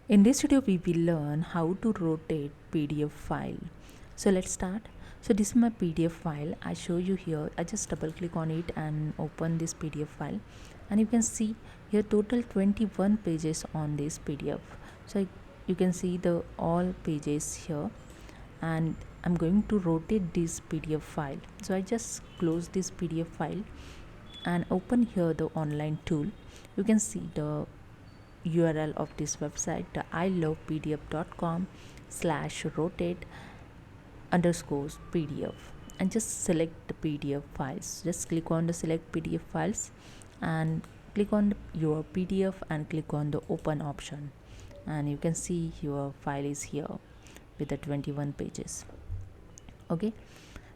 In this video, we will learn how to rotate PDF file. So let's start. So this is my PDF file. I show you here. I just double click on it and open this PDF file, and you can see here total 21 pages on this PDF. So you can see the all pages here, and I'm going to rotate this PDF file. So I just close this PDF file and open here the online tool. You can see the URL of this website, the ilovepdf.com/rotate underscores PDF, and just select the PDF files. Just click on the select PDF files and click on your PDF and click on the open option, and you can see your file is here with the 21 pages. Okay,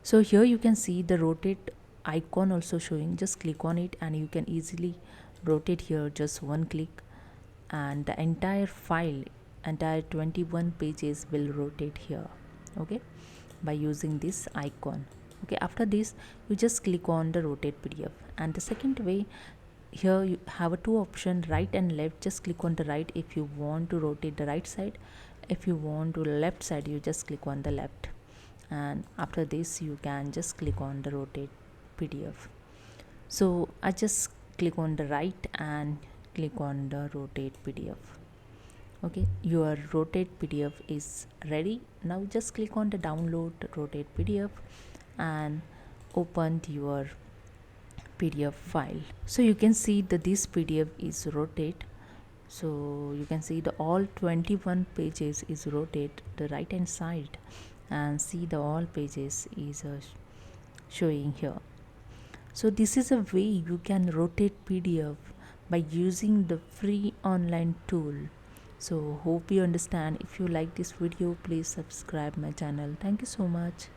so here you can see the rotate icon also showing. Just click on it and you can easily rotate here, just one click, and the entire file, entire 21 pages will rotate here. Okay, by using this icon. Okay, after this you just click on the rotate PDF, and the second way, here you have a two option, right and left. Just click on the right if you want to rotate the right side. If you want to left side, you just click on the left, and after this you can just click on the rotate PDF. So I just click on the right and click on the rotate PDF. Okay, your rotate PDF is ready. Now just click on the download rotate PDF and open your PDF file. So you can see that this PDF is rotate. So you can see the all 21 pages is rotate the right hand side, and see the all pages is showing here. So this is a way you can rotate PDF by using the free online tool. So hope you understand. If you like this video, please subscribe my channel. Thank you so much.